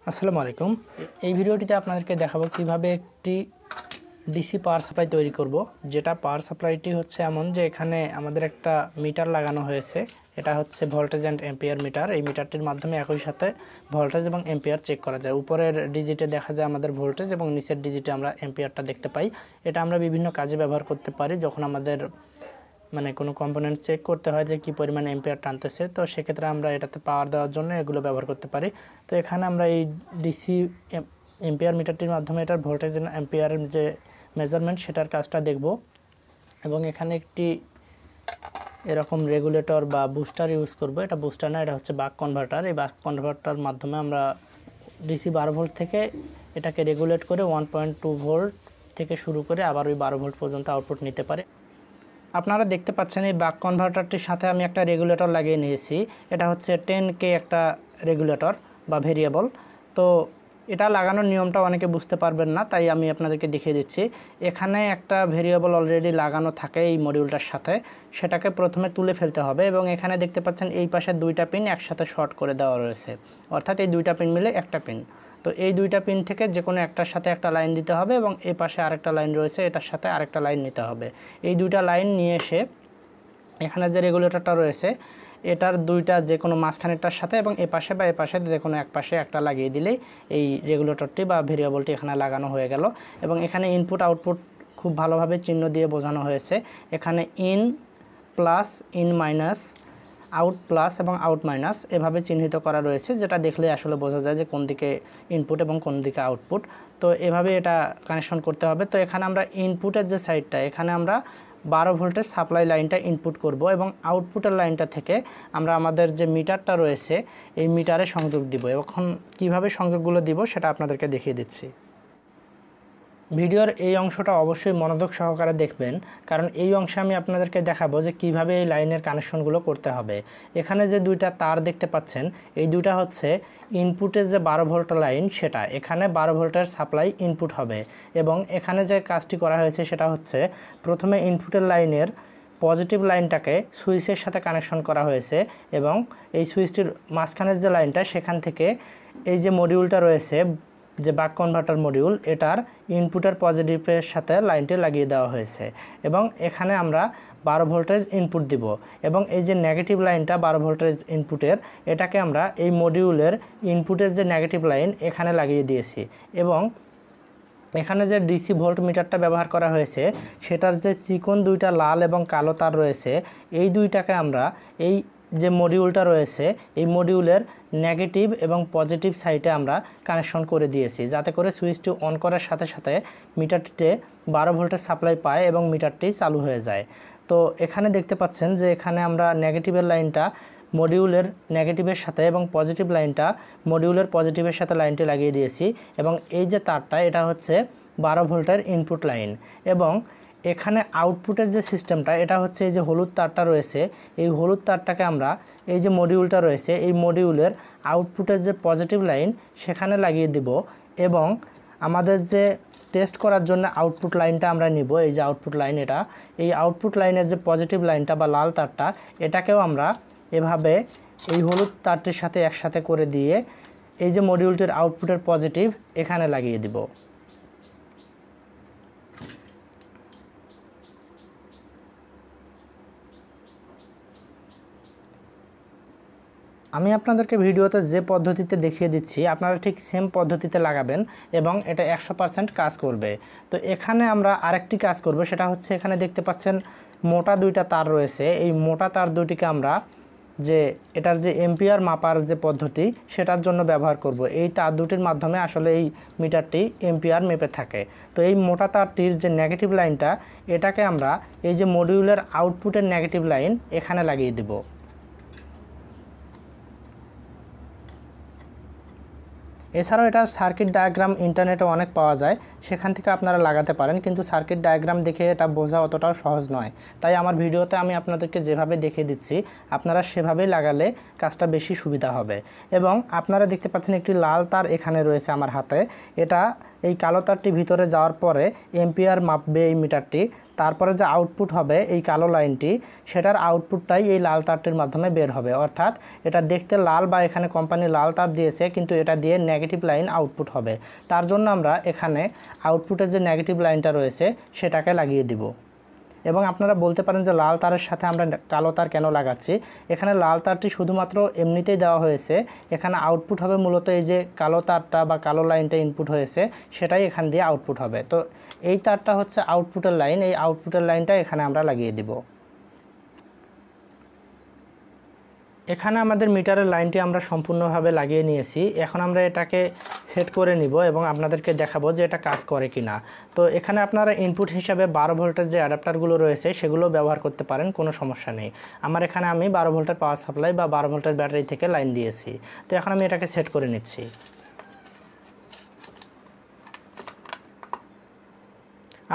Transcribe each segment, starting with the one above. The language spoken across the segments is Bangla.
আসসালামু আলাইকুম। এই ভিডিওটিতে আপনাদেরকে দেখাবো কিভাবে একটি ডিসি পাওয়ার সাপ্লাই তৈরি করব। যেটা পাওয়ার সাপ্লাইটি হচ্ছে এমন যে এখানে আমাদের একটা মিটার লাগানো হয়েছে। এটা হচ্ছে ভোল্টেজ অ্যান্ড এম্পিয়ার মিটার। এই মিটারটির মাধ্যমে একই সাথে ভোল্টেজ এবং এম্পিয়ার চেক করা যায়। উপরের ডিজিটে দেখা যায় আমাদের ভোল্টেজ এবং নিচের ডিজিটে আমরা এম্পিয়ারটা দেখতে পাই। এটা আমরা বিভিন্ন কাজে ব্যবহার করতে পারি। যখন আমাদের কোনো কম্পোনেন্ট চেক করতে হয় যে কী পরিমাণ এম্পিয়ার টানতেছে, তো সেক্ষেত্রে আমরা এটাতে পাওয়ার দেওয়ার জন্য এগুলো ব্যবহার করতে পারি। তো এখানে আমরা এই ডিসি এম্পিয়ার মিটারটির মাধ্যমে এটার ভোল্টেজ এবং এম্পিয়ারের যে মেজারমেন্ট সেটার কাজটা দেখব। এবং এখানে একটি এরকম রেগুলেটর বা বুস্টার ইউজ করব। এটা বুস্টার না, এটা হচ্ছে বাক কনভার্টার। এই বাক কনভার্টার মাধ্যমে আমরা ডিসি 12 ভোল্ট থেকে এটাকে রেগুলেট করে 1.2 ভোল্ট থেকে শুরু করে আবার ওই 12 ভোল্ট পর্যন্ত আউটপুট নিতে পারে। আপনারা দেখতে পাচ্ছেন এই বাক কনভার্টারটির সাথে আমি একটা রেগুলেটর লাগিয়ে নিয়েছি। এটা হচ্ছে 10K একটা রেগুলেটর বা ভেরিয়েবল। তো এটা লাগানোর নিয়মটা অনেকে বুঝতে পারবেন না, তাই আমি আপনাদেরকে দেখিয়ে দিচ্ছি। এখানে একটা ভেরিয়েবল অলরেডি লাগানো থাকে এই মডিউলটার সাথে, সেটাকে প্রথমে তুলে ফেলতে হবে। এবং এখানে দেখতে পাচ্ছেন এই পাশে দুইটা পিন একসাথে শর্ট করে দেওয়া রয়েছে, অর্থাৎ এই দুইটা পিন মিলে একটা পিন। তো এই দুইটা পিন থেকে যে কোনো একটার সাথে একটা লাইন দিতে হবে এবং এই পাশে আরেকটা লাইন রয়েছে, এটার সাথে আরেকটা লাইন নিতে হবে। এই দুইটা লাইন নিয়ে এসে এখানে যে রেগুলেটরটা রয়েছে এটার দুইটা যে কোনো মাঝখানেরটার সাথে এবং এ পাশে বা এ পাশে যে কোনো এক পাশে একটা লাগিয়ে দিলেই এই রেগুলেটরটি বা ভেরিয়েবলটি এখানে লাগানো হয়ে গেল। এবং এখানে ইনপুট আউটপুট খুব ভালোভাবে চিহ্ন দিয়ে বোঝানো হয়েছে। এখানে in plus, in minus, out plus এবং আউট মাইনাস এভাবে চিহ্নিত করা রয়েছে, যেটা দেখলে আসলে বোঝা যায় যে কোন দিকে ইনপুট এবং কোন দিকে আউটপুট। তো এভাবে এটা কানেকশন করতে হবে। তো এখানে আমরা ইনপুটের যে সাইডটা, এখানে আমরা 12 ভোল্টের সাপ্লাই লাইনটা ইনপুট করব এবং আউটপুটের লাইনটা থেকে আমরা আমাদের যে মিটারটা রয়েছে এই মিটারে সংযোগ দিব। এখন কিভাবে সংযোগগুলো দিব সেটা আপনাদেরকে দেখিয়ে দিচ্ছি। ভিডিওর এই অংশটা অবশ্যই মনোযোগ সহকারে দেখবেন, কারণ এই অংশে আমি আপনাদেরকে দেখাবো যে কিভাবে এই লাইনের কানেকশনগুলো করতে হবে। এখানে যে দুইটা তার দেখতে পাচ্ছেন, এই দুইটা হচ্ছে ইনপুটের যে 12 ভোল্ট লাইন, সেটা এখানে 12 ভোল্টের সাপ্লাই ইনপুট হবে। এবং এখানে যে কাজটি করা হয়েছে সেটা হচ্ছে প্রথমে ইনপুটের লাইনের পজিটিভ লাইনটাকে সুইচের সাথে কানেকশন করা হয়েছে এবং এই সুইচটির মাঝখানের যে লাইনটা, সেখান থেকে এই যে মডিউলটা রয়েছে যে বাক কনভার্টার মডিউল, এটার ইনপুটের পজিটিভের সাথে লাইনটি লাগিয়ে দেওয়া হয়েছে। এবং এখানে আমরা 12 ভোল্টেজ ইনপুট দিব এবং এই যে নেগেটিভ লাইনটা 12 ভোল্টেজ ইনপুটের, এটাকে আমরা এই মডিউলের ইনপুটের যে নেগেটিভ লাইন এখানে লাগিয়ে দিয়েছি। এবং এখানে যে ডিসি ভোল্ট মিটারটা ব্যবহার করা হয়েছে সেটার যে চিকন দুইটা লাল এবং কালো তার রয়েছে, এই দুইটাকে আমরা এই যে মডিউলটা রয়েছে এই মডিউলের নেগেটিভ এবং পজিটিভ সাইডে আমরা কানেকশন করে দিয়েছি, যাতে করে সুইচটি অন করার সাথে সাথে মিটারটিতে 12 ভোল্টের সাপ্লাই পায় এবং মিটারটি চালু হয়ে যায়। তো এখানে দেখতে পাচ্ছেন যে এখানে আমরা নেগেটিভের লাইনটা মডিউলের নেগেটিভের সাথে এবং পজিটিভ লাইনটা মডিউলের পজিটিভের সাথে লাইনটি লাগিয়ে দিয়েছি। এবং এই যে তারটা, এটা হচ্ছে 12 ভোল্টের ইনপুট লাইন। এবং এখানে আউটপুটের যে সিস্টেমটা, এটা হচ্ছে এই যে হলুদ তারটা রয়েছে, এই হলুদ তারটাকে আমরা এই যে মডিউলটা রয়েছে এই মডিউলের আউটপুটের যে পজিটিভ লাইন সেখানে লাগিয়ে দিব। এবং আমাদের যে টেস্ট করার জন্য আউটপুট লাইনটা আমরা নিব, এই যে আউটপুট লাইন, এটা এই আউটপুট লাইনের যে পজিটিভ লাইনটা বা লাল তারটা, এটাকেও আমরা এভাবে এই হলুদ তারটির সাথে একসাথে করে দিয়ে এই যে মডিউলটির আউটপুটের পজিটিভ এখানে লাগিয়ে দিব। আমি আপনাদেরকে ভিডিওতে যে পদ্ধতিতে দেখিয়ে দিচ্ছি আপনারা ঠিক সেম পদ্ধতিতে লাগাবেন এবং এটা 100% কাজ করবে। তো এখানে আমরা আরেকটি কাজ করব, সেটা হচ্ছে এখানে দেখতে পাচ্ছেন মোটা দুইটা তার রয়েছে। এই মোটা তার দুটিকে আমরা যে এটার যে এম্পিয়ার মাপার যে পদ্ধতি সেটার জন্য ব্যবহার করব। এই তার দুটির মাধ্যমে আসলে এই মিটারটি এম্পিয়ার মেপে থাকে। তো এই মোটা তারটির যে নেগেটিভ লাইনটা, এটাকে আমরা এই যে মডিউলের আউটপুটের নেগেটিভ লাইন এখানে লাগিয়ে দেব। এছাড়াও এটা সার্কিট ডায়াগ্রাম ইন্টারনেটে অনেক পাওয়া যায়, সেখান থেকে আপনারা লাগাতে পারেন, কিন্তু সার্কিট ডায়াগ্রাম দেখে এটা বোঝা অতটাও সহজ নয়। তাই আমার ভিডিওতে আমি আপনাদেরকে যেভাবে দেখিয়ে দিচ্ছি আপনারা সেভাবেই লাগালে কাজটা বেশি সুবিধা হবে। এবং আপনারা দেখতে পাচ্ছেন একটি লাল তার এখানে রয়েছে আমার হাতে। এটা এই কালো তারটি ভিতরে যাওয়ার পরে এম্পিয়ার মাপবে এই মিটারটি, তারপরে যে আউটপুট হবে এই কালো লাইনটি, সেটার আউটপুটটাই এই লাল তারটির মাধ্যমে বের হবে। অর্থাৎ এটা দেখতে লাল বা এখানে কোম্পানি লাল তার দিয়েছে, কিন্তু এটা দিয়ে নেগেটিভ লাইন আউটপুট হবে। তার জন্য আমরা এখানে আউটপুটের যে নেগেটিভ লাইনটা রয়েছে সেটাকে লাগিয়ে দিব। এবং আপনারা বলতে পারেন যে লাল তারের সাথে আমরা কালো তার কেন লাগাচ্ছি। এখানে লাল তারটি শুধুমাত্র এমনিতেই দেওয়া হয়েছে, এখানে আউটপুট হবে মূলত এই যে কালো তারটা বা কালো লাইনটা ইনপুট হয়েছে সেটাই এখান দিয়ে আউটপুট হবে। তো এই তারটা হচ্ছে আউটপুটের লাইন, এই আউটপুটের লাইনটা এখানে আমরা লাগিয়ে দিব। এখানে আমাদের মিটারের লাইনটি আমরা সম্পূর্ণভাবে লাগিয়ে নিয়েছি। এখন আমরা এটাকে সেট করে নিব এবং আপনাদেরকে দেখাবো যে এটা কাজ করে কিনা। তো এখানে আপনারা ইনপুট হিসাবে 12 ভোল্টের যে অ্যাডাপ্টারগুলো রয়েছে সেগুলো ব্যবহার করতে পারেন, কোনো সমস্যা নেই। এখানে আমি 12 ভোল্টের পাওয়ার সাপ্লাই বা 12 ভোল্টের ব্যাটারি থেকে লাইন দিয়েছি। তো এখন আমি এটাকে সেট করে নিচ্ছি।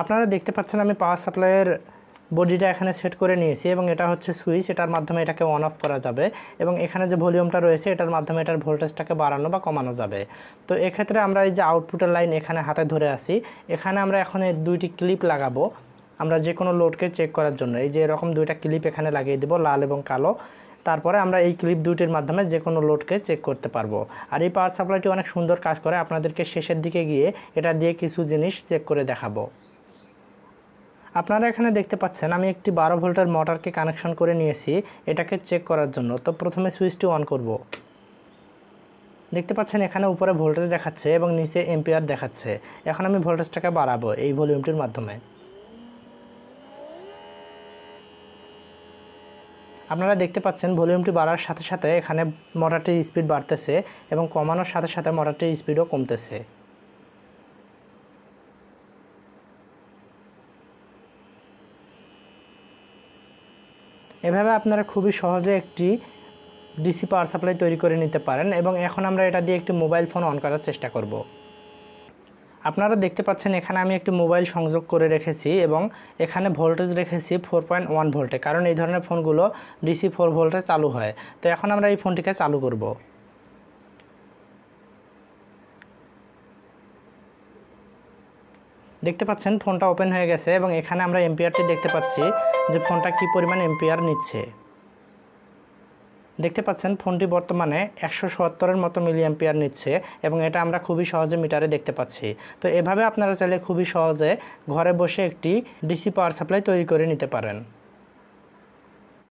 আপনারা দেখতে পাচ্ছেন আমি পাওয়ার সাপ্লাইয়ের বডিটা এখানে সেট করে নিয়েছি এবং এটা হচ্ছে সুইচ, এটার মাধ্যমে এটাকে অন অফ করা যাবে এবং এখানে যে ভলিউমটা রয়েছে এটার মাধ্যমে এটার ভোল্টেজটাকে বাড়ানো বা কমানো যাবে। তো এক্ষেত্রে আমরা এই যে আউটপুটের লাইন এখানে হাতে ধরে আসি, এখানে আমরা এখন এই দুইটি ক্লিপ লাগাবো আমরা যে কোনো লোডকে চেক করার জন্য। এই যে এরকম দুইটা ক্লিপ এখানে লাগিয়ে দেব, লাল এবং কালো। তারপরে আমরা এই ক্লিপ দুইটির মাধ্যমে যে কোনো লোডকে চেক করতে পারবো। আর এই পাওয়ার সাপ্লাইটি অনেক সুন্দর কাজ করে, আপনাদেরকে শেষের দিকে গিয়ে এটা দিয়ে কিছু জিনিস চেক করে দেখাবো। আপনারা এখানে দেখতে পাচ্ছেন আমি একটি 12 ভোল্টের মোটরকে কানেকশন করে নিয়েছি এটাকে চেক করার জন্য। তো প্রথমে সুইচটি অন করব। দেখতে পাচ্ছেন এখানে উপরে ভোল্টেজ দেখাচ্ছে এবং নিচে এম্পিয়ার দেখাচ্ছে। এখন আমি ভোল্টেজটাকে বাড়াবো এই ভলিউমটির মাধ্যমে। আপনারা দেখতে পাচ্ছেন ভলিউমটি বাড়ার সাথে সাথে এখানে মোটরটির স্পিড বাড়তেছে এবং কমানোর সাথে সাথে মোটরটির স্পিডও কমতেছে। এভাবে আপনারা খুবই সহজে একটি ডিসি পাওয়ার সাপ্লাই তৈরি করে নিতে পারেন। এবং এখন আমরা এটা দিয়ে একটি মোবাইল ফোন অন করার চেষ্টা করব। আপনারা দেখতে পাচ্ছেন এখানে আমি একটি মোবাইল সংযোগ করে রেখেছি এবং এখানে ভোল্টেজ রেখেছি 4.1 ভোল্টে, কারণ এই ধরনের ফোনগুলো ডিসি 4 ভোল্টে চালু হয়। তো এখন আমরা এই ফোনটিকে চালু করব। দেখতে পাচ্ছেন ফোনটা ওপেন হয়ে গেছে এবং এখানে আমরা এম্পিয়ারটি দেখতে পাচ্ছি যে ফোনটা কি পরিমাণ এম্পিয়ার নিচ্ছে। দেখতে পাচ্ছেন ফোনটি বর্তমানে 177-এর মতো মিলি অ্যাম্পিয়ার নিচ্ছে এবং এটা আমরা খুবই সহজে মিটারে দেখতে পাচ্ছি। তো এভাবে আপনারা চাইলে খুবই সহজে ঘরে বসে একটি ডিসি পাওয়ার সাপ্লাই তৈরি করে নিতে পারেন।